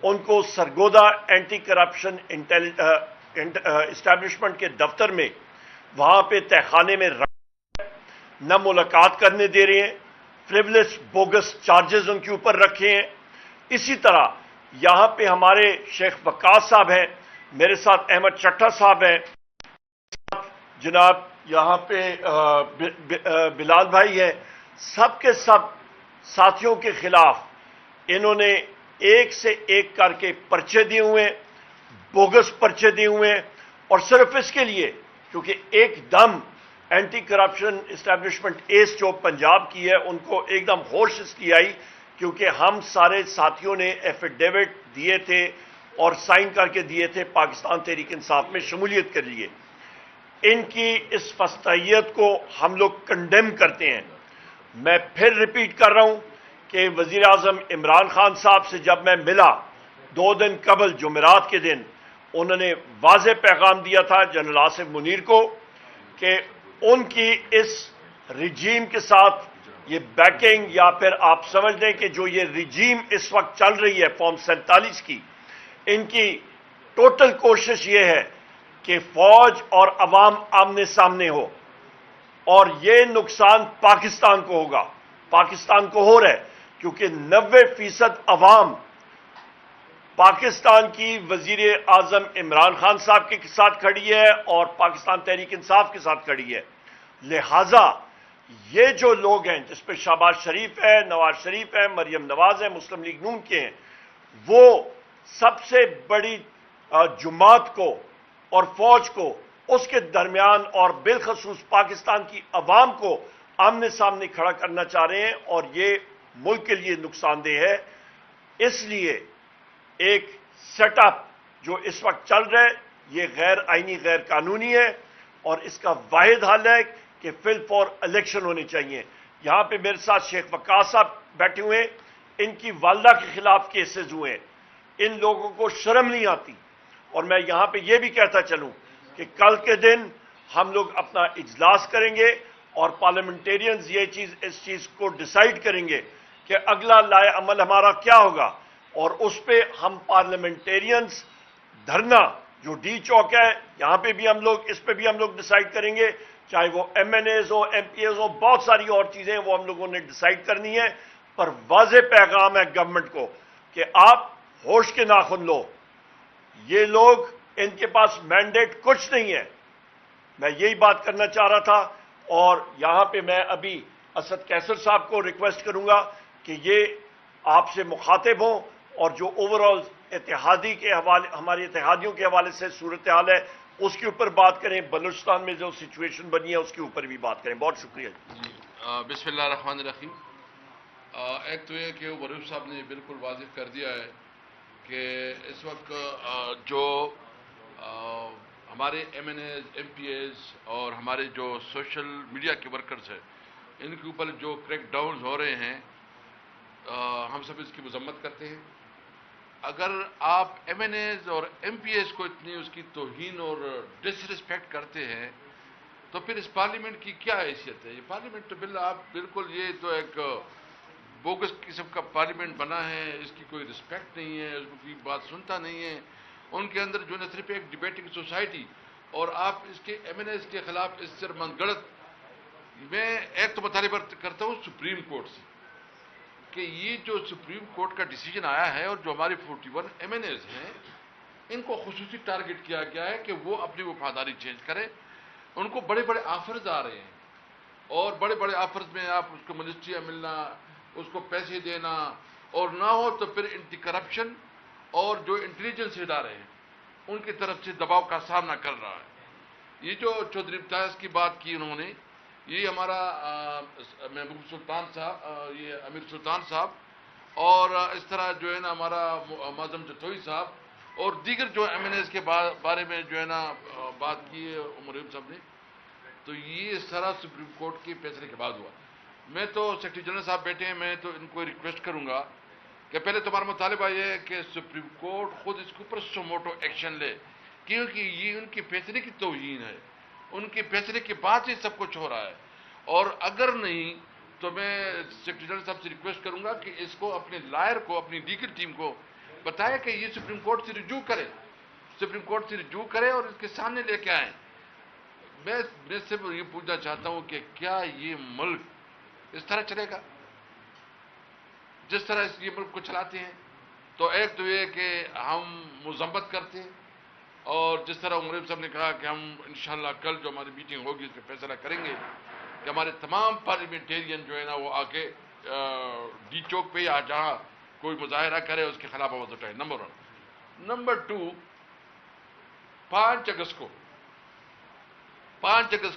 ان کو Sargodha anti corruption establishment کے دفتر میں وہاں پہ تہخانے میں نہ ملاقات کرنے دے رہے ہیں، فریولس بوگس چارجز ان کے اوپر رکھے ہیں۔ اسی طرح یہاں پہ ہمارے شیخ وقاص صاحب ہیں، میرے ساتھ احمد چٹھا صاحب ہیں، جناب یہاں پہ بلال بھائی ہیں، سب کے سب ساتھیوں کے خلاف انہوں نے ایک سے ایک کر کے پرچے دیے ہوئے ہیں، بوگس پرچے دیے ہوئے ہیں، اور صرف اس کے لیے کیونکہ ایک دم اینٹی کرپشن اسٹیبلشمنٹ ایس جو پنجاب کی ہے ان کو ایک دم ہوش اس کی آئی، کیونکہ ہم سارے ساتھیوں نے ایفیڈیوٹ دیے تھے اور سائن کر کے دیے تھے، پاکستان تحریک انصاف میں شمولیت کے لیے۔ ان کی اس فسطائیت کو ہم لوگ کنڈیم کرتے ہیں۔ میں پھر ریپیٹ کر رہا ہوں کہ وزیر اعظم عمران خان صاحب سے جب میں ملا 2 دن قبل جمعرات کے دن، انہوں نے واضح پیغام دیا تھا جنرل آصف منیر کو کہ ان کی اس رجیم کے ساتھ یہ بیکنگ، یا پھر آپ سمجھ لیں کہ جو یہ رجیم اس وقت چل رہی ہے فارم 47 کی، ان کی ٹوٹل کوشش یہ ہے کہ فوج اور عوام آمنے سامنے ہو، اور یہ نقصان پاکستان کو ہوگا، پاکستان کو ہو رہا ہے، کیونکہ 90% عوام پاکستان کی وزیر اعظم عمران خان صاحب کے ساتھ کھڑی ہے اور پاکستان تحریک انصاف کے ساتھ کھڑی ہے۔ لہذا یہ جو لوگ ہیں جس پہ شہباز شریف ہے، نواز شریف ہے، مریم نواز ہے، مسلم لیگ نون کے ہیں، وہ سب سے بڑی جماعت کو اور فوج کو اس کے درمیان اور بالخصوص پاکستان کی عوام کو آمنے سامنے کھڑا کرنا چاہ رہے ہیں، اور یہ ملک کے لیے نقصان دہ ہے۔ اس لیے ایک سیٹ اپ جو اس وقت چل رہا ہے یہ غیر آئینی، غیر قانونی ہے، اور اس کا واحد حل ہے کہ فل فور الیکشن ہونے چاہیے۔ یہاں پہ میرے ساتھ شیخ وقاص صاحب بیٹھے ہوئے ہیں، ان کی والدہ کے خلاف کیسز ہوئے ہیں، ان لوگوں کو شرم نہیں آتی۔ اور میں یہاں پہ یہ بھی کہتا چلوں کہ کل کے دن ہم لوگ اپنا اجلاس کریں گے اور پارلیمنٹیرینز اس چیز کو ڈیسائیڈ کریں گے کہ اگلا لائے عمل ہمارا کیا ہوگا، اور اس پہ ہم پارلیمنٹیرینز دھرنا جو ڈی چوک ہے یہاں پہ بھی ہم لوگ اس پہ بھی ہم لوگ ڈیسائیڈ کریں گے، چاہے وہ ایم این ایز ہو، ایم پی ایز ہو، بہت ساری اور چیزیں وہ ہم لوگوں نے ڈیسائیڈ کرنی ہے۔ پر واضح پیغام ہے گورنمنٹ کو کہ آپ ہوش کے ناخن لو، یہ لوگ ان کے پاس مینڈیٹ کچھ نہیں ہے۔ میں یہی بات کرنا چاہ رہا تھا، اور یہاں پہ میں ابھی اسد کیسر صاحب کو ریکویسٹ کروں گا کہ یہ آپ سے مخاطب ہوں اور جو اوور آل اتحادی کے حوالے، ہماری اتحادیوں کے حوالے سے صورتحال ہے اس کے اوپر بات کریں، بلوچستان میں جو سچویشن بنی ہے اس کے اوپر بھی بات کریں۔ بہت شکریہ۔ بسم اللہ الرحمن الرحیم۔ ایک تو یہ کہ ورف صاحب نے بالکل واضح کر دیا ہے کہ اس وقت جو ہمارے M N As, M P As اور ہمارے جو سوشل میڈیا کے ورکرز ہیں ان کے اوپر جو کریک ڈاؤنز ہو رہے ہیں، ہم سب اس کی مذمت کرتے ہیں۔ اگر آپ ایم این ایز اور ایم پی ایز کو اتنی اس کی توہین اور ڈس ریسپیکٹ کرتے ہیں تو پھر اس پارلیمنٹ کی کیا حیثیت ہے؟ یہ پارلیمنٹ تو بالکل یہ تو ایک بوگس قسم کا پارلیمنٹ بنا ہے، اس کی کوئی رسپیکٹ نہیں ہے، اس کی بات سنتا نہیں ہے۔ ان کے اندر جو نہ صرف ایک ڈبیٹنگ سوسائٹی، اور آپ اس کے ایم این ایز کے خلاف اس سے من گڑت، میں ایک تو مطالبہ کرتا ہوں سپریم کورٹ سے کہ یہ جو سپریم کورٹ کا ڈیسیجن آیا ہے اور جو ہمارے 41 ایم این ایز ہیں ان کو خصوصی ٹارگٹ کیا گیا ہے کہ وہ اپنی وفاداری چینج کریں۔ ان کو بڑے بڑے آفرز آ رہے ہیں، اور بڑے بڑے آفرز میں آپ اس کو منسٹریاں ملنا، اس کو پیسے دینا، اور نہ ہو تو پھر اینٹی کرپشن اور جو انٹیلیجنس ادارے ہیں ان کی طرف سے دباؤ کا سامنا کر رہا ہے۔ یہ جو چودھری امتیاز کی بات کی انہوں نے، یہ ہمارا محبوب سلطان صاحب، یہ امیر سلطان صاحب، اور اس طرح جو ہے نا ہمارا معظم جتوئی صاحب اور دیگر جو ایم این ایز کے بارے میں جو ہے نا بات کی ہے مریم صاحب نے، تو یہ سارا سپریم کورٹ کے فیصلے کے بعد ہوا۔ میں تو سیکرٹری جنرل صاحب بیٹھے ہیں، میں تو ان کو ریکویسٹ کروں گا کہ پہلے تمہارا مطالبہ یہ ہے کہ سپریم کورٹ خود اس کے اوپر سوموٹو ایکشن لے، کیونکہ یہ ان کے فیصلے کی توہین ہے، ان کے فیصلے کے بعد یہ سب کچھ ہو رہا ہے۔ اور اگر نہیں تو میں سیکرٹری جنرل صاحب سے ریکویسٹ کروں گا کہ اس کو اپنے لائر کو، اپنی لیگل ٹیم کو بتایا کہ یہ سپریم کورٹ سے رجوع کرے، سپریم کورٹ سے رجوع کرے اور اس کے سامنے لے کے آئیں۔ میں صرف یہ پوچھنا چاہتا ہوں کہ کیا یہ ملک اس طرح چلے گا جس طرح یہ ملک کو چلاتے ہیں؟ تو ایک تو یہ کہ ہم مذمت کرتے ہیں، اور جس طرح عمر صاحب نے کہا کہ ہم انشاءاللہ کل جو ہماری میٹنگ ہوگی اس پہ فیصلہ کریں گے کہ ہمارے تمام پارلیمنٹیرین جو ہے نا وہ آ کے ڈی چوک پہ یا جہاں کوئی مظاہرہ کرے اس کے خلاف آواز اٹھائے، نمبر 1۔ نمبر 2، 5 اگست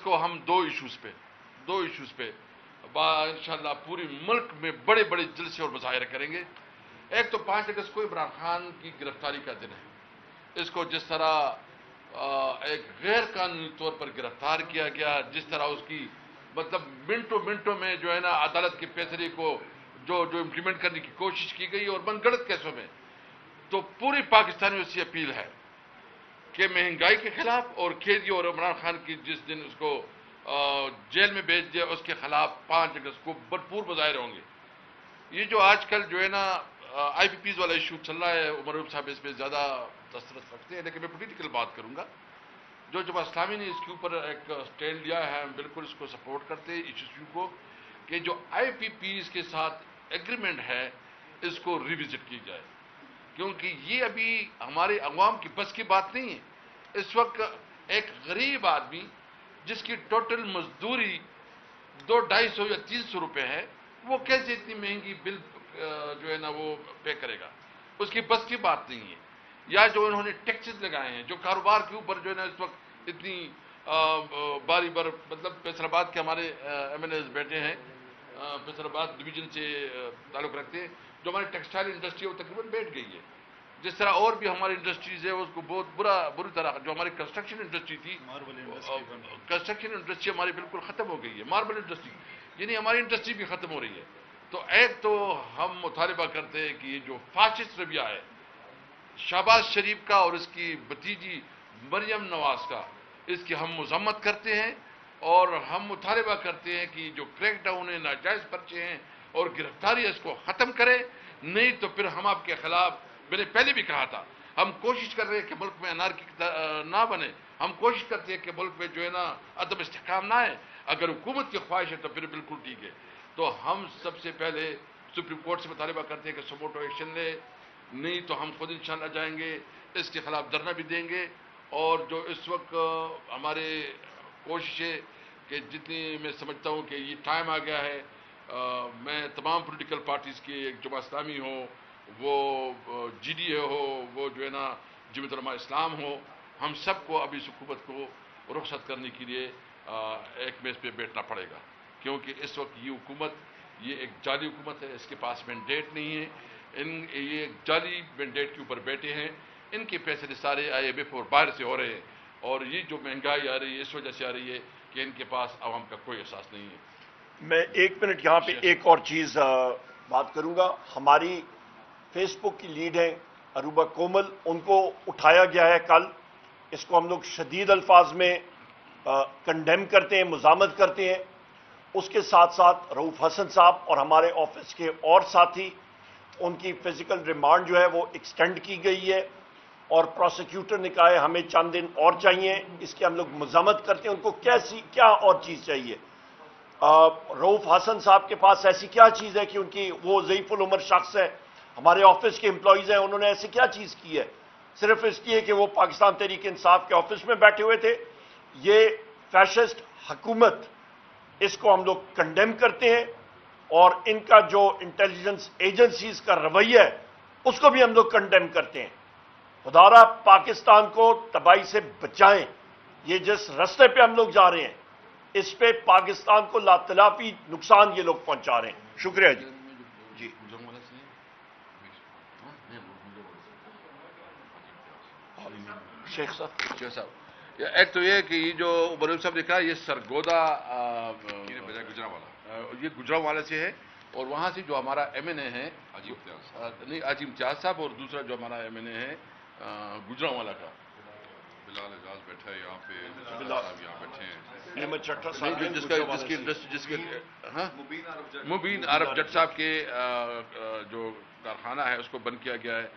کو ہم دو ایشوز پہ انشاءاللہ پوری ملک میں بڑے بڑے جلسے اور مظاہرے کریں گے۔ ایک تو 5 اگست کو عمران خان کی گرفتاری کا دن ہے، اس کو جس طرح ایک غیر قانونی طور پر گرفتار کیا گیا، جس طرح اس کی مطلب منٹوں میں جو ہے نا عدالت کے فیصلے کو جو امپلیمنٹ کرنے کی کوشش کی گئی اور من گھڑت کیسوں میں، تو پوری پاکستانیوں سے اپیل ہے کہ مہنگائی کے خلاف اور قیدیوں اور عمران خان کی جس دن اس کو جیل میں بھیج دیا اس کے خلاف 5 اگست کو بھرپور مظاہرے ہوں گے۔ یہ جو آج کل جو ہے نا آئی پی پیز والا ایشو چل رہا ہے، عمر صاحب اس پہ زیادہ دسترس رکھتے ہیں، لیکن میں پولیٹیکل بات کروں گا۔ جو جماعت اسلامی نے اس کے اوپر ایک سٹینڈ لیا ہے، ہم بالکل اس کو سپورٹ کرتے ہیں اس ایشو کو، کہ جو آئی پی پیز کے ساتھ ایگریمنٹ ہے اس کو ریوزٹ کی جائے، کیونکہ یہ ابھی ہمارے عوام کی بس کی بات نہیں ہے۔ اس وقت ایک غریب آدمی جس کی ٹوٹل مزدوری 200-250 یا 300 روپے ہے، وہ کیسے اتنی مہنگی بل جو ہے نا وہ پے کرے گا؟ اس کی بس کی بات نہیں ہے۔ یا جو انہوں نے ٹیکسز لگائے ہیں، جو کاروبار کے اوپر جو ہے نا اس وقت اتنی باری بار، مطلب فیصل آباد کے ہمارے ایم ایل ایز بیٹھے ہیں، فیصل آباد ڈویژن سے تعلق رکھتے ہیں، جو ہماری ٹیکسٹائل انڈسٹری ہے وہ تقریباً بیٹھ گئی ہے۔ جس طرح اور بھی ہماری انڈسٹریز ہے اس کو بہت بری طرح، جو ہماری کنسٹرکشن انڈسٹری تھی، کنسٹرکشن انڈسٹری ہماری بالکل ختم ہو گئی ہے، ماربل انڈسٹری، یعنی ہماری انڈسٹری بھی ختم ہو رہی ہے۔ تو ایک تو ہم مطالبہ کرتے ہیں کہ یہ جو فاسسٹ رویہ ہے شہباز شریف کا اور اس کی بھتیجی مریم نواز کا، اس کی ہم مذمت کرتے ہیں، اور ہم مطالبہ کرتے ہیں کہ جو کریک ڈاؤن ہے، ناجائز پرچے ہیں اور گرفتاری ہے، اس کو ختم کرے، نہیں تو پھر ہم آپ کے خلاف، میں نے پہلے بھی کہا تھا، ہم کوشش کر رہے ہیں کہ ملک میں انارکی نہ بنے، ہم کوشش کرتے ہیں کہ ملک میں جو ہے نا عدم استحکام نہ ہے، اگر حکومت کی خواہش ہے تو پھر بالکل ٹھیک ہے۔ تو ہم سب سے پہلے سپریم کورٹ سے مطالبہ کرتے ہیں کہ سموٹو ایکشن لے، نہیں تو ہم خود انشاءاللہ جائیں گے، اس کے خلاف دھرنا بھی دیں گے۔ اور جو اس وقت ہمارے کوشش ہے کہ جتنی میں سمجھتا ہوں کہ یہ ٹائم آ گیا ہے، میں تمام پولیٹیکل پارٹیز کی، ایک جماعت اسلامی ہو، وہ جی ڈی اے ہو، وہ جو ہے نا جمعیت علماء اسلام ہو، ہم سب کو ابھی اس حکومت کو رخصت کرنے کے لیے ایک میز پہ بیٹھنا پڑے گا، کیونکہ اس وقت یہ حکومت، یہ ایک جعلی حکومت ہے، اس کے پاس مینڈیٹ نہیں ہے، یہ ایک جعلی مینڈیٹ کے اوپر بیٹھے ہیں، ان کے فیصلے سارے آئی ایم ایف اور باہر سے ہو رہے ہیں، اور یہ جو مہنگائی آ رہی ہے اس وجہ سے آ رہی ہے کہ ان کے پاس عوام کا کوئی احساس نہیں ہے۔ میں 1 منٹ یہاں پہ ایک اور چیز بات کروں گا۔ ہماری فیس بک کی لیڈ ہیں اروبا کومل، ان کو اٹھایا گیا ہے کل، اس کو ہم لوگ شدید الفاظ میں کنڈیم کرتے ہیں، مذمت کرتے ہیں۔ اس کے ساتھ ساتھ رؤوف حسن صاحب اور ہمارے آفس کے اور ساتھی، ان کی فزیکل ریمانڈ جو ہے وہ ایکسٹینڈ کی گئی ہے، اور پروسیکیوٹر نے کہا ہے ہمیں چند دن اور چاہیے، اس کی ہم لوگ مذمت کرتے ہیں۔ ان کو کیا اور چیز چاہیے؟ رؤوف حسن صاحب کے پاس ایسی کیا چیز ہے کہ ان کی، وہ ضعیف العمر شخص ہے، ہمارے آفس کے امپلائیز ہیں، انہوں نے ایسی کیا چیز کی ہے؟ صرف اس لیے کہ وہ پاکستان تحریک انصاف کے آفس میں بیٹھے ہوئے تھے۔ یہ فیشسٹ حکومت، اس کو ہم لوگ کنڈیم کرتے ہیں، اور ان کا جو انٹیلیجنس ایجنسیز کا رویہ ہے اس کو بھی ہم لوگ کنڈیم کرتے ہیں۔ خدا را پاکستان کو تباہی سے بچائیں۔ یہ جس رستے پہ ہم لوگ جا رہے ہیں اس پہ پاکستان کو لاطلافی نقصان یہ لوگ پہنچا رہے ہیں۔ شکریہ جی۔ جی شیخ صاحب، ایک تو یہ کہ یہ جو عمر صاحب نے کہا یہ سرگودا یہ گجرانوالہ سے ہے، اور وہاں سے جو ہمارا ایم این اے ہے عظیم امتیاز صاحب، اور دوسرا جو ہمارا ایم این اے ہے گجرانوالہ کا، بلال اعجاز بیٹھا ہے یہاں پہ، بلال صاحب یہاں بیٹھے ہیں، یہ میں چٹھا نہیں، صاحب جس کے ہاں مبین عرب جٹ صاحب کے جو کارخانہ ہے اس کو بند کیا گیا ہے،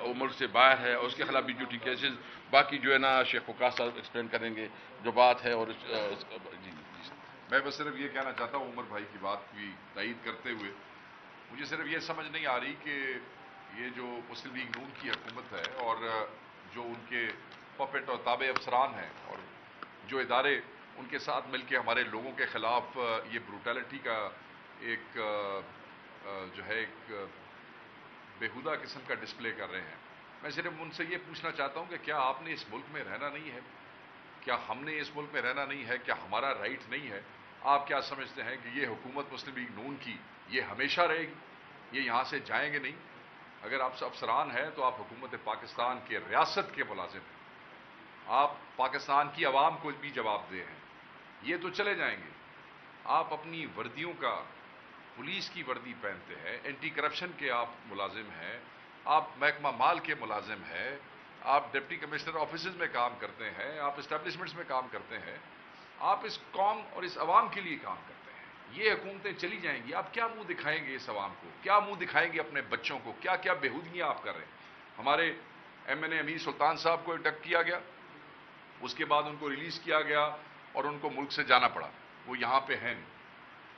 وہ ملک سے باہر ہے، اور اس کے خلاف بھی ڈیوٹی کیسز باقی جو ہے نا شیخ وقاص صاحب ایکسپلین کریں گے جو بات ہے. اور جی میں بس صرف یہ کہنا چاہتا ہوں عمر بھائی کی بات کی تائید کرتے ہوئے، مجھے صرف یہ سمجھ نہیں آ رہی کہ یہ جو مسلم لیگ نون کی حکومت ہے اور جو ان کے پپٹ اور تابع افسران ہیں اور جو ادارے ان کے ساتھ مل کے ہمارے لوگوں کے خلاف یہ بروٹیلٹی کا ایک جو ہے ایک بےہودہ قسم کا ڈسپلے کر رہے ہیں، میں صرف ان سے یہ پوچھنا چاہتا ہوں کہ کیا آپ نے اس ملک میں رہنا نہیں ہے؟ کیا ہم نے اس ملک میں رہنا نہیں ہے؟ کیا ہمارا رائٹ نہیں ہے؟ آپ کیا سمجھتے ہیں کہ یہ حکومت مسلم لیگ نون کی یہ ہمیشہ رہے گی؟ یہ یہاں سے جائیں گے نہیں؟ اگر آپ افسران ہیں تو آپ حکومت پاکستان کے ریاست کے ملازم ہیں، آپ پاکستان کی عوام کو بھی جواب دہ ہیں، یہ تو چلے جائیں گے، آپ اپنی وردیوں کا پولیس کی وردی پہنتے ہیں، اینٹی کرپشن کے آپ ملازم ہیں، آپ محکمہ مال کے ملازم ہیں، آپ ڈپٹی کمشنر آفیسز میں کام کرتے ہیں، آپ اسٹیبلشمنٹس میں کام کرتے ہیں، آپ اس قوم اور اس عوام کے لیے کام کرتے ہیں. یہ حکومتیں چلی جائیں گی، آپ کیا منہ دکھائیں گے اس عوام کو؟ کیا منہ دکھائیں گے اپنے بچوں کو؟ کیا کیا بےہودگیاں آپ کر رہے ہیں؟ ہمارے ایم این اے امیر سلطان صاحب کو اٹیک کیا گیا، اس کے بعد ان کو ریلیز کیا گیا اور ان کو ملک سے جانا پڑا، وہ یہاں پہ ہیں نہیں.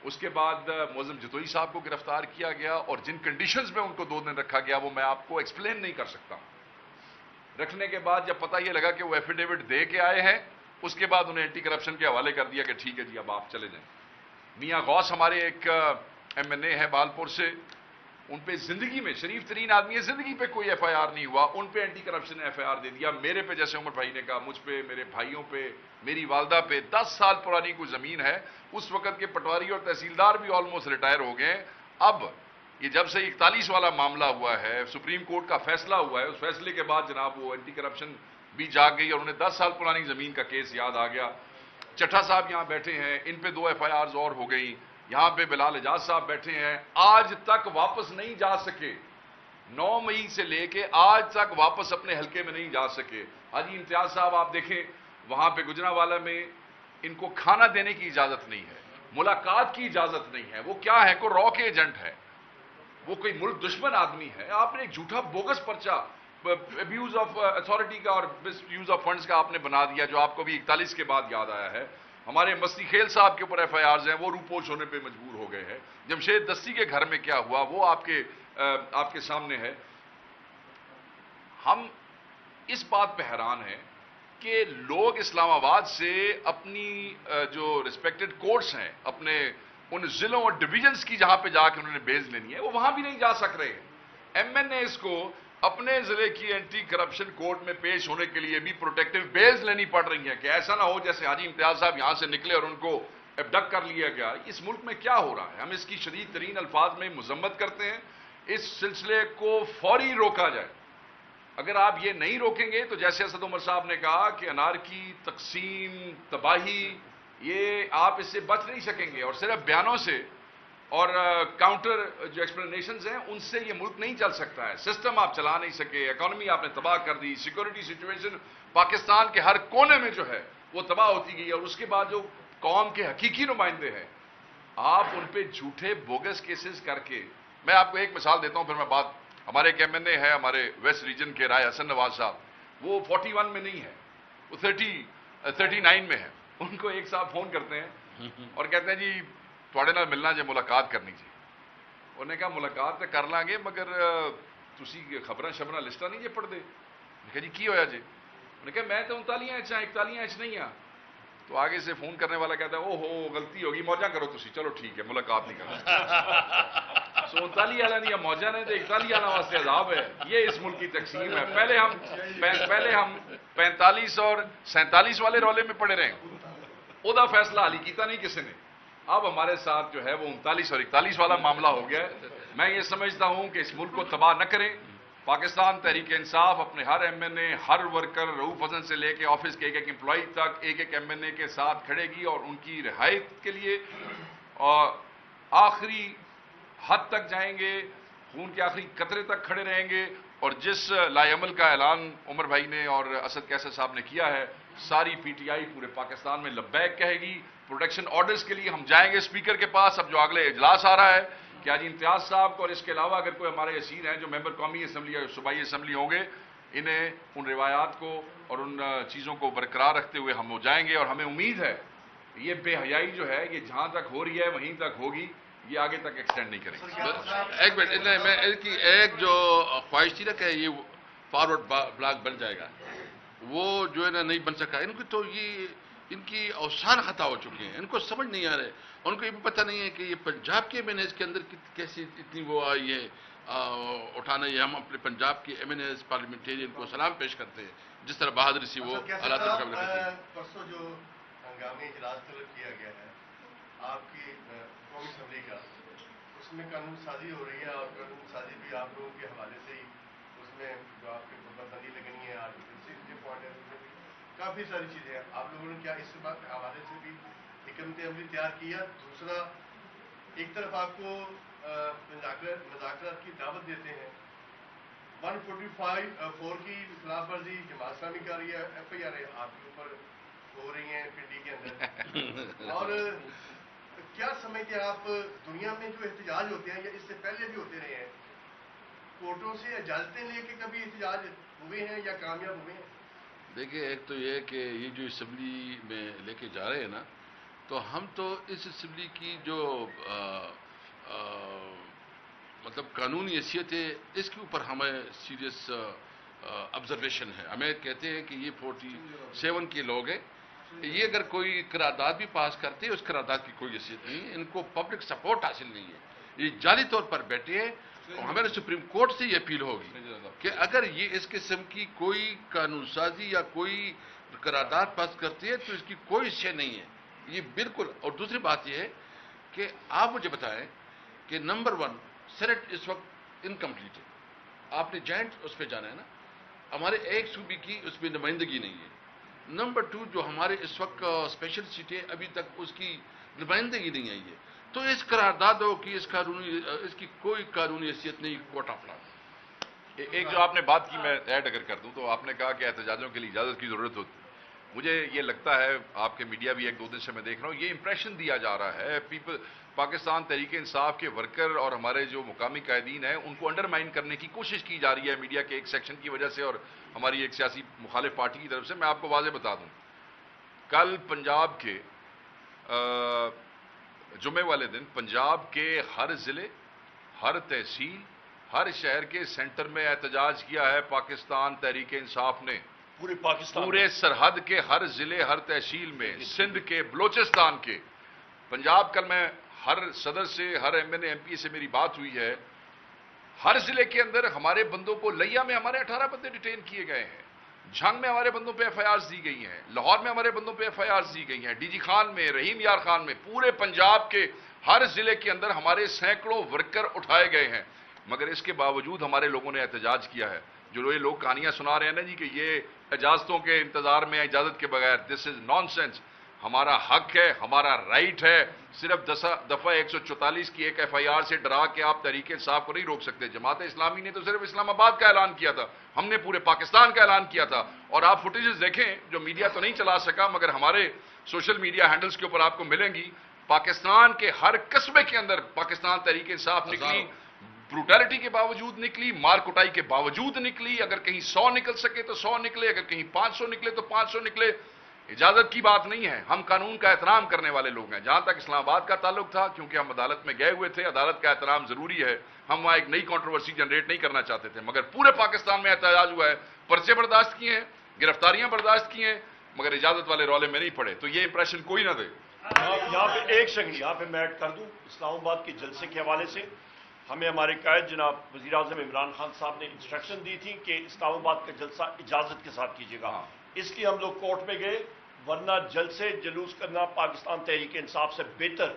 اس کے بعد معظم جتوئی صاحب کو گرفتار کیا گیا اور جن کنڈیشنز میں ان کو 2 دن رکھا گیا وہ میں آپ کو ایکسپلین نہیں کر سکتا. رکھنے کے بعد جب پتہ یہ لگا کہ وہ ایفیڈیوٹ دے کے آئے ہیں، اس کے بعد انہیں اینٹی کرپشن کے حوالے کر دیا کہ ٹھیک ہے جی اب آپ چلے جائیں. میاں غوث ہمارے ایک ایم این اے ہے بہالپور سے، ان پہ زندگی میں شریف ترین آدمی ہے، زندگی پہ کوئی ایف آئی آر نہیں ہوا، ان پہ anti corruption F I R دے دیا. میرے پہ جیسے عمر بھائی نے کہا، مجھ پہ، میرے بھائیوں پہ، میری والدہ پہ 10 سال پرانی کوئی زمین ہے، اس وقت کے پٹواری اور تحصیلدار بھی آلموسٹ ریٹائر ہو گئے. اب یہ جب سے 41 والا معاملہ ہوا ہے، سپریم کورٹ کا فیصلہ ہوا ہے، اس فیصلے کے بعد جناب وہ اینٹی کرپشن بھی جاگ گئی اور انہیں 10 سال پرانی زمین کا کیس یاد آ گیا. چٹھا صاحب یہاں بیٹھے ہیں، ان پہ 2 ایف آئی آرز اور ہو گئی. یہاں پہ بلال اعجاز صاحب بیٹھے ہیں، آج تک واپس نہیں جا سکے، 9 مئی سے لے کے آج تک واپس اپنے حلقے میں نہیں جا سکے. حاجی امتیاز صاحب آپ دیکھیں، وہاں پہ گجرانوالہ میں ان کو کھانا دینے کی اجازت نہیں ہے، ملاقات کی اجازت نہیں ہے. وہ کیا ہے؟ کوئی را کے ایجنٹ ہے، وہ کوئی ملک دشمن آدمی ہے. آپ نے ایک جھوٹا بوگس پرچہ ابیوز آف اتھارٹی کا اور یوز آف فنڈز کا آپ نے بنا دیا، جو آپ کو بھی 41 کے بعد یاد آیا ہے. ہمارے مستی خیل صاحب کے اوپر ایف آئی آرز ہیں، وہ روپوش ہونے پہ مجبور ہو گئے ہیں. جمشید دستی کے گھر میں کیا ہوا وہ آپ کے سامنے ہے. ہم اس بات پہ حیران ہیں کہ لوگ اسلام آباد سے اپنی جو ریسپیکٹڈ کورٹس ہیں، اپنے ان ضلعوں اور ڈویژنز کی جہاں پہ جا کے انہوں نے بیل لینی ہے، وہ وہاں بھی نہیں جا سک رہے ہیں. ایم این ایز کو اپنے ضلع کی اینٹی کرپشن کورٹ میں پیش ہونے کے لیے بھی پروٹیکٹیو بیلز لینی پڑ رہی ہیں کہ ایسا نہ ہو جیسے حاجی امتیاز صاحب یہاں سے نکلے اور ان کو ابڈکٹ کر لیا گیا. اس ملک میں کیا ہو رہا ہے؟ ہم اس کی شدید ترین الفاظ میں مذمت کرتے ہیں. اس سلسلے کو فوری روکا جائے. اگر آپ یہ نہیں روکیں گے تو جیسے اسد عمر صاحب نے کہا کہ انارکی، تقسیم، تباہی، یہ آپ اس سے بچ نہیں سکیں گے. اور صرف بیانوں سے اور کاؤنٹر جو ایکسپلینیشنز ہیں ان سے یہ ملک نہیں چل سکتا ہے. سسٹم آپ چلا نہیں سکے، اکانومی آپ نے تباہ کر دی، سیکورٹی سچویشن پاکستان کے ہر کونے میں جو ہے وہ تباہ ہوتی گئی. اور اس کے بعد جو قوم کے حقیقی نمائندے ہیں آپ ان پہ جھوٹے بوگس کیسز کر کے. میں آپ کو ایک مثال دیتا ہوں پھر میں بات. ہمارے ایک ایم این اے ہے ہمارے ویسٹ ریجن کے رائے حسن نواز صاحب، وہ 41 میں نہیں ہے، وہ 39 میں ہے. ان کو ایک صاحب فون کرتے ہیں اور کہتے ہیں جی تھوڑے نال ملنا جی، ملاقات کرنی جی. انہوں نے کہا ملاقات تو کر لیں گے مگر تسی خبراں شبراں لسٹاں نہیں جی پڑھ دے. میں کہا جی کی ہویا جی؟ انہوں نے کہا میں تو 39 41 نہیں ہاں. تو آگے سے فون کرنے والا کہتا ہے او ہو غلطی ہوگی، موجاں کرو تسی، چلو ٹھیک ہے ملاقات نہیں کرنا. سو 39 والا نہیں موجاں نے تو 41 والا واسطے عذاب ہے. یہ اس ملک کی تقسیم ہے. پہلے ہم 45 اور 47 والے رولے میں پڑے رہے، وہ دا فیصلہ حالی کیتا نہیں کسی نے. اب ہمارے ساتھ جو ہے وہ 39 اور 41 والا معاملہ ہو گیا ہے. میں یہ سمجھتا ہوں کہ اس ملک کو تباہ نہ کریں. پاکستان تحریک انصاف اپنے ہر ایم این اے، ہر ورکر، رؤوف حسن سے لے کے آفس کے ایک امپلائی تک ایک ایم این اے کے ساتھ کھڑے گی اور ان کی رہائی کے لیے اور آخری حد تک جائیں گے، خون کے آخری قطرے تک کھڑے رہیں گے. اور جس لائعمل کا اعلان عمر بھائی نے اور اسد کیسر صاحب نے کیا ہے، ساری پی ٹی آئی پورے پاکستان میں لبیک کہے گی. پروٹیکشن آرڈرز کے لیے ہم جائیں گے اسپیکر کے پاس. اب جو اگلے اجلاس آ رہا ہے کہ حاجی امتیاز صاحب کو اور اس کے علاوہ اگر کوئی ہمارے اسیر ہیں جو ممبر قومی اسمبلی یا صوبائی اسمبلی ہوں گے، انہیں ان روایات کو اور ان چیزوں کو برقرار رکھتے ہوئے ہم ہو جائیں گے. اور ہمیں امید ہے یہ بے حیائی جو ہے یہ جہاں تک ہو رہی ہے وہیں تک ہوگی، یہ آگے تک ایکسٹینڈ نہیں کریں گے. ایک منٹ، میں ان کی ایک جو خواہش تھی نا کہ یہ فارورڈ بلاک بن جائے گا، وہ جو ہے نا نہیں بن سکا. ان کی تو یہ ان کی اوسان خطا ہو چکے ہیں، ان کو سمجھ نہیں آ رہے. ان کو یہ بھی پتہ نہیں ہے کہ یہ پنجاب کے ایم این ایز کے اندر کیسی اتنی وہ آئی ہے اٹھانا. یہ ہم اپنے پنجاب کے ایم این ایز پارلیمنٹیرین کو سلام پیش کرتے ہیں، جس طرح بہادری سے وہ حالات کا مقابلہ کرتے ہیں. پرسوں جو ہنگامی اجلاس طلب کیا گیا ہے آپ کی قومی اسمبلی کا، اس میں قانون سازی ہو رہی ہے، اور قانون سازی بھی آپ لوگوں کے حوالے سے ہی اس میں جو آپ کی بندی لگنی ہے، آرٹیکل 60 پوائنٹ ہے، اس میں بھی کافی ساری چیزیں ہیں. آپ لوگوں نے کیا اس بات کے حوالے سے بھی حکمت عملی تیار کیا؟ دوسرا، ایک طرف آپ کو مذاکرات کی دعوت دیتے ہیں، 145(4) کی خلاف ورزی جماعت اسلامی کر رہی ہے، ایف آئی آر آپ کے اوپر ہو رہی ہیں پنڈی کے اندر. اور کیا سمجھتے ہیں آپ، دنیا میں جو احتجاج ہوتے ہیں یا اس سے پہلے بھی ہوتے رہے ہیں، کورٹوں سے اجازتیں لے کے کبھی احتجاج ہوئے ہیں یا کامیاب ہوئے ہیں؟ دیکھیے، ایک تو یہ کہ یہ جو اسمبلی میں لے کے جا رہے ہیں نا، تو ہم تو اس اسمبلی کی جو مطلب قانونی حیثیت ہے، اس کے اوپر ہمیں سیریس آبزرویشن ہے. ہمیں کہتے ہیں کہ یہ 47 کے لوگ ہیں، یہ اگر کوئی قرارداد بھی پاس کرتے ہیں، اس قرارداد کی کوئی حیثیت نہیں ہے. ان کو پبلک سپورٹ حاصل نہیں ہے، یہ جعلی طور پر بیٹھے ہیں. اور ہمارے سپریم کورٹ سے یہ اپیل ہوگی کہ اگر یہ اس قسم کی کوئی قانون سازی یا کوئی قرارداد پاس کرتی ہے تو اس کی کوئی شے نہیں ہے، یہ بالکل. اور دوسری بات یہ ہے کہ آپ مجھے بتائیں کہ نمبر 1 سینٹ اس وقت انکمپلیٹ ہے. آپ نے جوائنٹ اس پہ جانا ہے نا، ہمارے ایک صوبے کی اس میں نمائندگی نہیں ہے. نمبر 2 جو ہمارے اس وقت اسپیشل سیٹ ہے، ابھی تک اس کی نمائندگی نہیں آئی ہے. تو اس قراردادوں کی اس کی کوئی قانونی حیثیت نہیں کورٹ آف لا. ایک جو آپ نے بات کی میں ایڈ اگر کر دوں تو آپ نے کہا کہ احتجاجوں کے لیے اجازت کی ضرورت ہوتی. مجھے یہ لگتا ہے آپ کے میڈیا بھی ایک دو دن سے میں دیکھ رہا ہوں، یہ امپریشن دیا جا رہا ہے پاکستان تحریک انصاف کے ورکر اور ہمارے جو مقامی قائدین ہیں ان کو انڈرمائن کرنے کی کوشش کی جا رہی ہے میڈیا کے ایک سیکشن کی وجہ سے اور ہماری ایک سیاسی مخالف پارٹی کی طرف سے. میں آپ کو واضح بتا دوں، کل پنجاب کے جمعے والے دن پنجاب کے ہر ضلع، ہر تحصیل، ہر شہر کے سینٹر میں احتجاج کیا ہے پاکستان تحریک انصاف نے. پورے پاکستان، پورے سرحد کے ہر ضلع، ہر تحصیل میں، سندھ کے، بلوچستان کے، پنجاب. کل میں ہر صدر سے، ہر M N A M P سے میری بات ہوئی ہے، ہر ضلع کے اندر ہمارے بندوں کو، لیا میں ہمارے 18 بندے ڈیٹین کیے گئے ہیں، جھنگ میں ہمارے بندوں پہ ایف آئی آرز دی گئی ہیں، لاہور میں ہمارے بندوں پہ ایف آئی آرز دی گئی ہیں، ڈی جی خان میں، رحیم یار خان میں، پورے پنجاب کے ہر ضلع کے اندر ہمارے سینکڑوں ورکر اٹھائے گئے ہیں. مگر اس کے باوجود ہمارے لوگوں نے احتجاج کیا ہے. جو یہ لوگ کہانیاں سنا رہے ہیں نا جی کہ یہ اجازتوں کے انتظار میں، اجازت کے بغیر، دس از نان سینس. ہمارا حق ہے، ہمارا رائٹ ہے. صرف دفعہ 144 کی ایک ایف آئی آر سے ڈرا کے آپ تحریک انصاف کو نہیں روک سکتے. جماعت اسلامی نے تو صرف اسلام آباد کا اعلان کیا تھا، ہم نے پورے پاکستان کا اعلان کیا تھا. اور آپ فوٹیجز دیکھیں، جو میڈیا تو نہیں چلا سکا مگر ہمارے سوشل میڈیا ہینڈلز کے اوپر آپ کو ملیں گی. پاکستان کے ہر قصبے کے اندر پاکستان تحریک انصاف نکلی، بروٹیلٹی کے باوجود نکلی، مار کٹائی کے باوجود نکلی. اگر کہیں 100 نکل سکے تو 100 نکلے، اگر کہیں 500 نکلے تو 500 نکلے. اجازت کی بات نہیں ہے، ہم قانون کا احترام کرنے والے لوگ ہیں. جہاں تک اسلام آباد کا تعلق تھا، کیونکہ ہم عدالت میں گئے ہوئے تھے، عدالت کا احترام ضروری ہے، ہم وہاں ایک نئی کنٹروورسی جنریٹ نہیں کرنا چاہتے تھے. مگر پورے پاکستان میں احتجاج ہوا ہے، پرچے برداشت کیے ہیں، گرفتاریاں برداشت کی ہیں، مگر اجازت والے رولے میں نہیں پڑے. تو یہ امپریشن کوئی نہ دے. یہاں پہ ایک سیکنڈ یہاں پہ میں ایڈ کر دوں. اسلام آباد کے جلسے کے حوالے سے ہمیں ہمارے قائد جناب وزیر اعظم عمران خان صاحب نے انسٹرکشن دی تھی کہ اسلام آباد کا جلسہ اجازت کے ساتھ کیجیے گا. اس لیے ہم لوگ کورٹ میں گئے، ورنہ جلسے جلوس کرنا پاکستان تحریک انصاف سے بہتر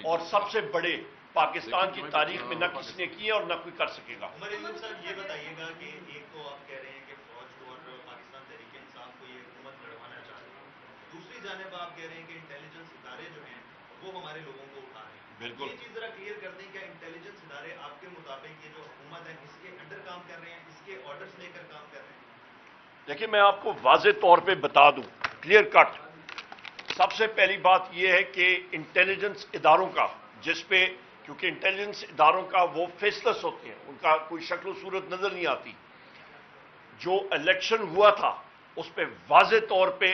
اور سب سے بڑے پاکستان کی تاریخ میں نہ کسی نے کیے اور نہ کوئی کر سکے گا. عمر اعظم صاحب یہ بتائیے گا کہ ایک تو آپ کہہ رہے ہیں کہ فوج کو اور پاکستان تحریک انصاف کو یہ حکومت لڑوانا چاہتے ہیں، دوسری جانب آپ کہہ رہے ہیں کہ انٹیلیجنس ادارے جو ہیں وہ ہمارے لوگوں کو اٹھا رہے ہیں. بالکل. یہ چیز ذرا کلیئر کر دیں, کیا انٹیلیجنس ادارے آپ کے مطابق یہ جو حکومت ہے اس کے انڈر کام کر رہے ہیں, اس کے آرڈرز لے کر کام کر رہے ہیں؟ دیکھیں میں آپ کو واضح طور پہ بتا دوں, کلیئر کٹ. سب سے پہلی بات یہ ہے کہ انٹیلیجنس اداروں کا, جس پہ کیونکہ انٹیلیجنس اداروں کا وہ فیسلس ہوتے ہیں, ان کا کوئی شکل و صورت نظر نہیں آتی. جو الیکشن ہوا تھا اس پہ واضح طور پہ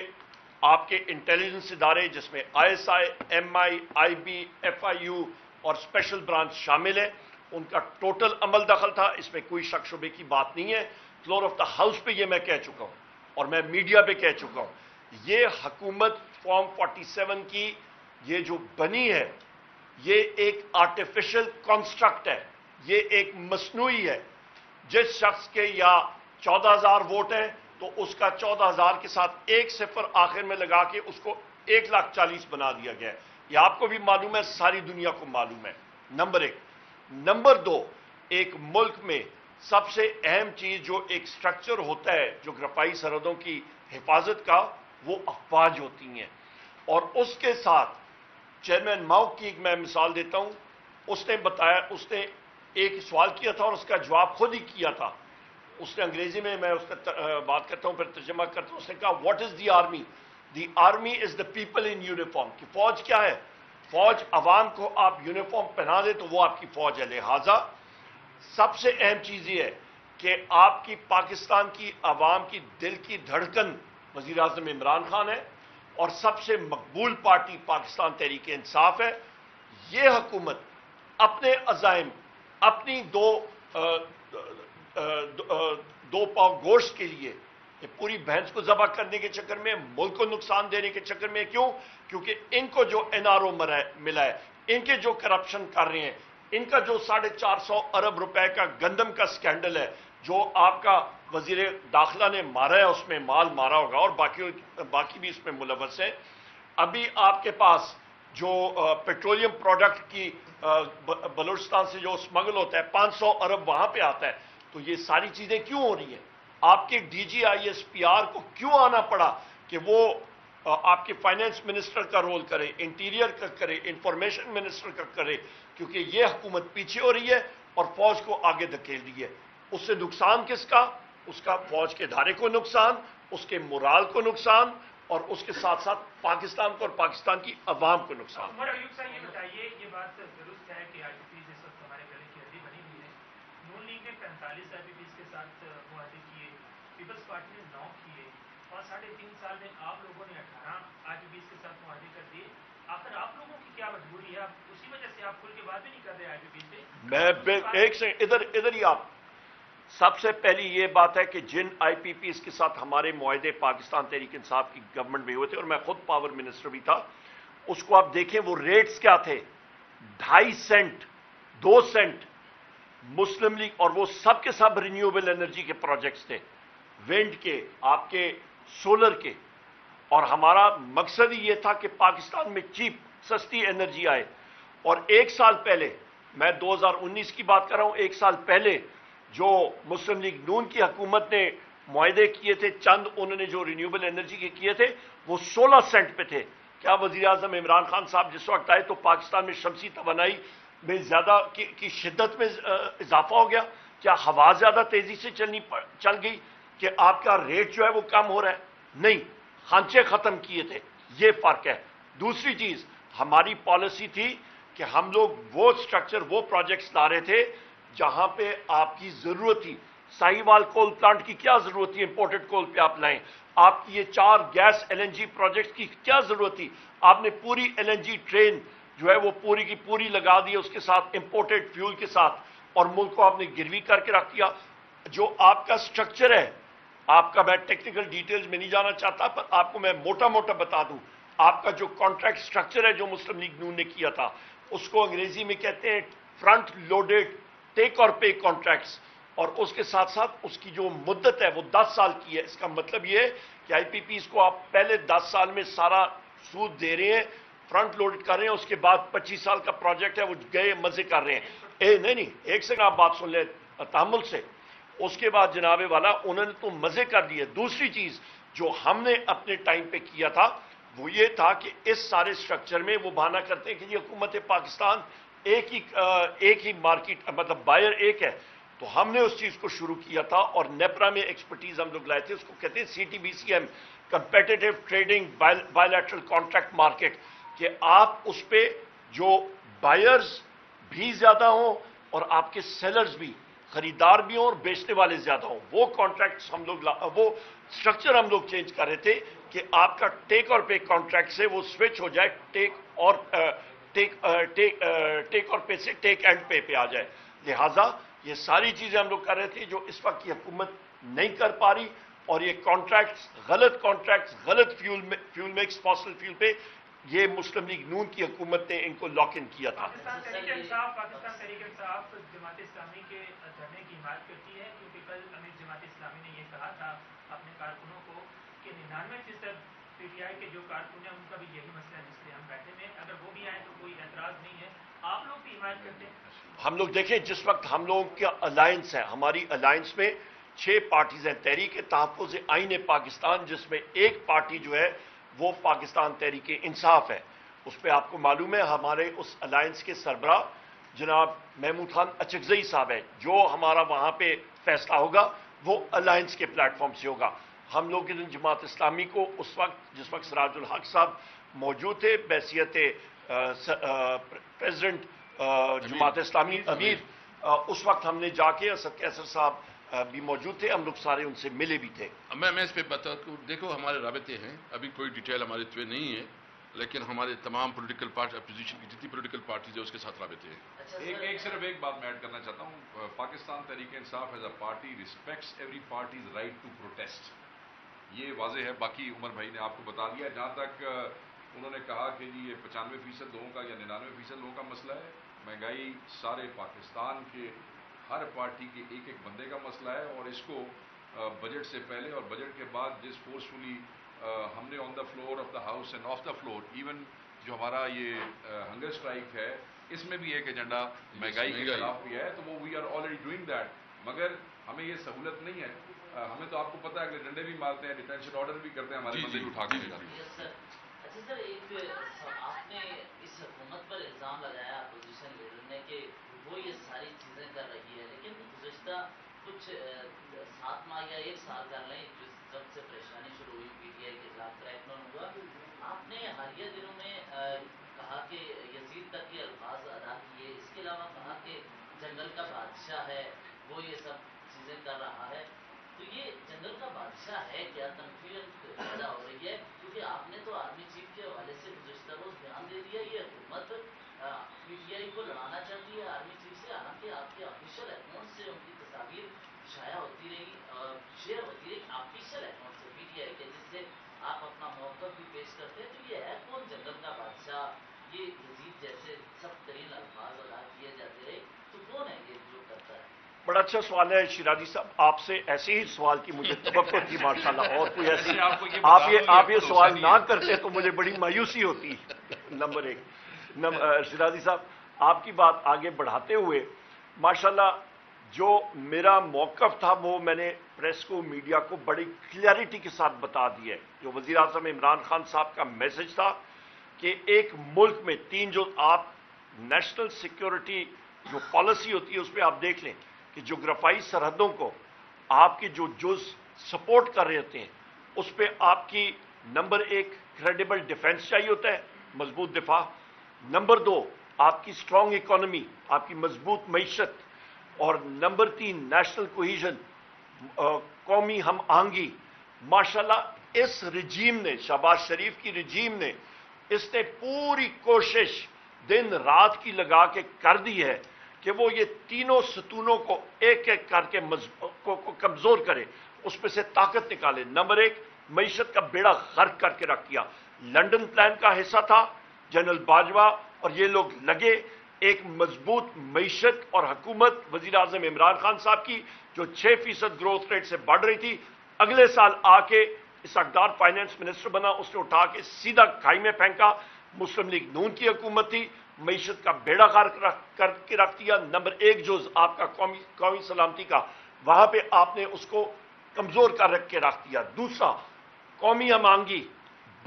آپ کے انٹیلیجنس ادارے جس میں I S I, M I, I B, F I U اور اسپیشل برانچ شامل ہے, ان کا ٹوٹل عمل دخل تھا. اس میں کوئی شک شبے کی بات نہیں ہے. فلور آف دا ہاؤس پہ یہ میں کہہ چکا ہوں اور میں میڈیا پہ کہہ چکا ہوں. یہ حکومت فارم 47 کی یہ جو بنی ہے یہ ایک آرٹیفیشل کانسٹرکٹ ہے, یہ ایک مصنوعی ہے. جس شخص کے یا 14,000 ووٹ ہیں تو اس کا 14,000 کے ساتھ ایک صفر آخر میں لگا کے اس کو 1,40,000 بنا دیا گیا ہے. یہ آپ کو بھی معلوم ہے, ساری دنیا کو معلوم ہے. نمبر 1. نمبر 2, ایک ملک میں سب سے اہم چیز جو ایک سٹرکچر ہوتا ہے جغرافیائی سرحدوں کی حفاظت کا, وہ افواج ہوتی ہیں. اور اس کے ساتھ چیئرمین ماؤ کی ایک میں مثال دیتا ہوں. اس نے بتایا, اس نے ایک سوال کیا تھا اور اس کا جواب خود ہی کیا تھا. اس نے انگریزی میں اس کا بات کرتا ہوں پھر ترجمہ کرتا ہوں. اس نے کہا what is the army? The army is the people in uniform. کہ فوج کیا ہے؟ فوج عوام کو آپ یونیفارم پہنا دے تو وہ آپ کی فوج ہے. لہذا سب سے اہم چیز یہ ہے کہ آپ کی پاکستان کی عوام کی دل کی دھڑکن وزیر اعظم عمران خان ہے اور سب سے مقبول پارٹی پاکستان تحریک انصاف ہے. یہ حکومت اپنے عزائم, اپنی دو پاؤ گوشت کے لیے یہ پوری بھینس کو ذبح کرنے کے چکر میں, ملک کو نقصان دینے کے چکر میں. کیوں؟ کیونکہ ان کو جو این آر او ملا ہے, ان کے جو کرپشن کر رہے ہیں, ان کا جو 450 ارب روپے کا گندم کا سکینڈل ہے جو آپ کا وزیر داخلہ نے مارا ہے, اس میں مال مارا ہوگا اور باقی بھی اس میں ملوث ہے. ابھی آپ کے پاس جو پیٹرولیم پروڈکٹ کی بلوچستان سے جو اسمگل ہوتا ہے 500 ارب وہاں پہ آتا ہے. تو یہ ساری چیزیں کیوں ہو رہی ہیں؟ آپ کے D G I S P R کو کیوں آنا پڑا کہ وہ آپ کے فائنینس منسٹر کا رول کرے, انٹیریئر کا کرے, انفارمیشن منسٹر کا کرے؟ کیونکہ یہ حکومت پیچھے ہو رہی ہے اور فوج کو آگے دھکیل رہی ہے. اس سے نقصان کس کا؟ اس کا فوج کے ادارے کو نقصان, اس کے مورال کو نقصان اور اس کے ساتھ ساتھ پاکستان کو اور پاکستان کی عوام کو نقصان. عمر ایوب صاحب یہ بتائیے, یہ بات درست ہے کہ آئی پی پی جس وقت ہمارے گلے کی ہڈی بنی ہوئی ہے, نون لیگ نے 45 آئی پی پیز کے ساتھ معاہدے کیے, پیپلز پارٹی نے 9 کیے اور 3.5 سال میں آپ لوگوں نے 18 آئی پی پیز کے ساتھ معاہدے کر دیے. آخر آپ لوگوں کی کیا مجبوری ہے؟ اسی وجہ سے آپ کھل کے بات بھی نہیں کر رہے آئی پی پیز پہ. میں ایک سے ادھر ہی آپ, سب سے پہلی یہ بات ہے کہ جن آئی پی پیز کے ساتھ ہمارے معاہدے پاکستان تحریک انصاف کی گورنمنٹ میں ہوئے تھے اور میں خود پاور منسٹر بھی تھا, اس کو آپ دیکھیں وہ ریٹس کیا تھے. 2.5 سینٹ 2 سینٹ مسلم لیگ, اور وہ سب کے سب رینیویبل انرجی کے پروجیکٹس تھے, ونڈ کے, آپ کے سولر کے. اور ہمارا مقصد ہی یہ تھا کہ پاکستان میں چیپ سستی انرجی آئے. اور 1 سال پہلے, میں 2019 کی بات کر رہا ہوں, 1 سال پہلے جو مسلم لیگ نون کی حکومت نے معاہدے کیے تھے, چند انہوں نے جو رینیویبل انرجی کے کیے تھے وہ 16 سینٹ پہ تھے. کیا وزیر اعظم عمران خان صاحب جس وقت آئے تو پاکستان میں شمسی توانائی میں زیادہ کی شدت میں اضافہ ہو گیا؟ کیا ہوا زیادہ تیزی سے چل گئی کہ آپ کا ریٹ جو ہے وہ کم ہو رہا ہے؟ نہیں, خانچے ختم کیے تھے. یہ فرق ہے. دوسری چیز, ہماری پالیسی تھی کہ ہم لوگ وہ سٹرکچر, وہ پروجیکٹس لا رہے تھے جہاں پہ آپ کی ضرورت تھی. ساہیوال کول پلانٹ کی کیا ضرورت تھی امپورٹڈ کول پہ آپ لائیں؟ آپ کی یہ 4 gas L N G projects کی کیا ضرورت تھی؟ آپ نے پوری ایل این جی ٹرین جو ہے وہ پوری کی پوری لگا دی اس کے ساتھ امپورٹڈ فیول کے ساتھ, اور ملک کو آپ نے گروی کر کے رکھ دیا. جو آپ کا سٹرکچر ہے, آپ کا, میں ٹیکنیکل ڈیٹیلز میں نہیں جانا چاہتا پر آپ کو میں موٹا موٹا بتا دوں, آپ کا جو کانٹریکٹ سٹرکچر ہے جو مسلم لیگ نون نے کیا تھا اس کو انگریزی میں کہتے ہیں فرنٹ لوڈڈ ٹیک اور پے کانٹریکٹس, اور اس کے ساتھ ساتھ اس کی جو مدت ہے وہ 10 سال کی ہے. اس کا مطلب یہ ہے کہ آئی پی پیز کو آپ پہلے 10 سال میں سارا سود دے رہے ہیں, فرنٹ لوڈ کر رہے ہیں, اس کے بعد 25 سال کا پروجیکٹ ہے وہ گئے مزے کر رہے ہیں. نہیں, ایک سیکنڈ آپ بات سن لیں تحمل سے. اس کے بعد جناب والا انہوں نے تو مزے کر دیے. دوسری چیز جو ہم نے اپنے ٹائم پہ کیا تھا وہ یہ تھا کہ اس سارے سٹرکچر میں وہ بہانہ کرتے ہیں کہ یہ حکومت پاکستان ایک ہی مارکیٹ، مطلب بائر ایک ہے. تو ہم نے اس چیز کو شروع کیا تھا اور نیپرا میں ایکسپرٹیز ہم لوگ لائے تھے، اس کو کہتے ہیں CTBCM، competitive trading bilateral contract market, کہ آپ اس پہ جو بائرز بھی زیادہ ہوں اور آپ کے سیلرز بھی، خریدار بھی ہوں اور بیچنے والے زیادہ ہوں. وہ کانٹریکٹس ہم لوگ وہ سٹرکچر ہم لوگ چینج کر رہے تھے کہ آپ کا ٹیک اور پے کانٹریکٹ سے وہ سوئچ ہو جائے ٹیک اور پے سے ٹیک اینڈ پے آ جائے. لہذا یہ ساری چیزیں ہم لوگ کر رہے تھے جو اس وقت کی حکومت نہیں کر پا رہی، اور یہ کانٹریکٹس غلط فیول مکس فاسل فیول پہ یہ مسلم لیگ نون کی حکومت نے ان کو لاک ان کیا تھا. پاکستان تحریک انصاف جماعت اسلامی کے دھرنے کی حمایت کرتی ہے، کیونکہ کل امیر جماعت اسلامی نے یہ کہا تھا اپنے کارکنوں کو کہ 99% PTI کے جو کارکن ہیں ان کا بھی یہی مسئلہ ہے جس پہ ہم بیٹھے میں، اگر وہ بھی آئیں تو کوئی اعتراض نہیں ہے. آپ لوگ بھی حمایت کرتے ہیں؟ ہم لوگ دیکھیں، جس وقت ہم لوگوں کا الائنس ہے، ہماری الائنس میں 6 پارٹیز ہیں. تحریک تحفظ آئین پاکستان، جس میں ایک پارٹی جو ہے وہ پاکستان تحریک انصاف ہے. اس پہ آپ کو معلوم ہے ہمارے اس الائنس کے سربراہ جناب محمود خان اچکزئی صاحب ہیں. جو ہمارا وہاں پہ فیصلہ ہوگا وہ الائنس کے پلیٹ فارم سے ہوگا. ہم لوگ جماعت اسلامی کو اس وقت جس وقت سراج الحق صاحب موجود تھے بحیثیت پریزیڈنٹ جماعت اسلامی امیر، اس وقت ہم نے جا کے اسد کیسر صاحب بھی موجود تھے، ہم لوگ سارے ان سے ملے بھی تھے. میں اس پہ بتاؤں، دیکھو ہمارے رابطے ہیں، ابھی کوئی ڈیٹیل ہمارے پہ نہیں ہے، لیکن ہمارے تمام پولیٹیکل پارٹی، اپوزیشن کی جتنی پولیٹیکل پارٹیز ہیں اس کے ساتھ رابطے ہیں. صرف ایک بات میں ایڈ کرنا چاہتا ہوں. Pakistan Tehreek Insaf as a party respects every parties right to protest. یہ واضح ہے. باقی عمر بھائی نے آپ کو بتا دیا. جہاں تک انہوں نے کہا کہ جی یہ 95% لوگوں کا یا 99% لوگوں کا مسئلہ ہے، مہنگائی سارے پاکستان کے ہر پارٹی کے ایک بندے کا مسئلہ ہے. اور اس کو بجٹ سے پہلے اور بجٹ کے بعد جس فورسفلی ہم نے on the floor of the house and of the floor, even جو ہمارا یہ ہنگر اسٹرائک ہے، اس میں بھی ایک ایجنڈا مہنگائی کے خلاف بھی ہے. تو وہ we are already doing that. مگر ہمیں یہ سہولت نہیں ہے. ہمیں تو آپ کو پتا ہے کہ ڈنڈے بھی مارتے ہیں، ڈیٹینشن آرڈر بھی کرتے ہیں، ہمارے بندے بھی اٹھا کے لے جاتے ہیں. اچھا سر، آپ نے اس حکومت پر الزام لگایا اپوزیشن لیڈر نے کہ وہ یہ ساری چیزیں کر رہی ہے، لیکن گزشتہ کچھ 7 ماہ یا 1 سال کر لیں جب سے پریشانی شروع ہوئی PTI کے خلاف کریک ڈاؤن ہوا، آپ نے حالیہ دنوں میں کہا کہ یزید تک کے الفاظ ادا کیے، اس کے علاوہ کہا کہ جنگل کا بادشاہ ہے وہ یہ سب چیزیں کر رہا ہے. تو یہ جنگل کا بادشاہ ہے کیا؟ کنفیوژن پیدا ہو رہی ہے، کیونکہ آپ نے تو آرمی چیف کے حوالے سے گزشتہ روز بیان دے دیا یہ حکومت PTI کو لڑانا چاہتی ہے آرمی چیف سے، حالانکہ آپ کے آفیشیل اکاؤنٹ سے ان کی تصاویر شائع ہوتی رہی، شیئر ہوتی رہی آفیشیل اکاؤنٹ سے PTI کے، جس سے آپ اپنا موقف بھی پیش کرتے ہیں. تو یہ ہے کون جنگل کا بادشاہ؟ یہ یزید جیسے سخت ترین الفاظ ادا کیے جاتے رہے، تو کون ہے یہ جو کرتا ہے؟ بڑا اچھا سوال ہے شیرازی صاحب. آپ سے ایسے ہی سوال کی مجھے توقع تھی ماشاءاللہ، اور کوئی ایسی آپ یہ سوال نہ کرتے تو مجھے بڑی مایوسی ہوتی. نمبر 1 شیرازی صاحب، آپ کی بات آگے بڑھاتے ہوئے ماشاءاللہ جو میرا موقف تھا وہ میں نے پریس کو، میڈیا کو بڑی کلیئرٹی کے ساتھ بتا دیا ہے. جو وزیر اعظم عمران خان صاحب کا میسج تھا کہ ایک ملک میں 3 جو آپ نیشنل سیکیورٹی جو پالیسی ہوتی ہے اس پہ آپ دیکھ لیں کہ جغرافائی سرحدوں کو آپ کے جو جز سپورٹ کر رہے ہوتے ہیں اس پہ آپ کی نمبر 1 کریڈیبل ڈیفنس چاہیے ہوتا ہے، مضبوط دفاع. نمبر 2 آپ کی اسٹرانگ اکانومی، آپ کی مضبوط معیشت. اور نمبر 3 نیشنل کوہیژن، قومی ہم آہنگی. ماشاءاللہ اس رجیم نے، شہباز شریف کی رجیم نے، اس نے پوری کوشش دن رات کی لگا کے کر دی ہے کہ وہ یہ تینوں ستونوں کو ایک ایک کر کے کمزور کرے، اس پہ سے طاقت نکالے. نمبر 1 معیشت کا بیڑا غرق کر کے رکھ دیا. لنڈن پلان کا حصہ تھا جنرل باجوہ اور یہ لوگ لگے ایک مضبوط معیشت اور حکومت وزیر اعظم عمران خان صاحب کی جو 6% گروتھ ریٹ سے بڑھ رہی تھی. اگلے سال آ کے اس اقدار فائنانس منسٹر بنا، اس نے اٹھا کے سیدھا کھائی میں پھینکا. مسلم لیگ نون کی حکومت تھی، معیشت کا بیڑا غرق کر کے رکھ دیا. نمبر 1 جز آپ کا قومی سلامتی کا، وہاں پہ آپ نے اس کو کمزور کر کے رکھ دیا. دوسرا قومی ہم آہنگی،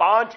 5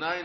9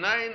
9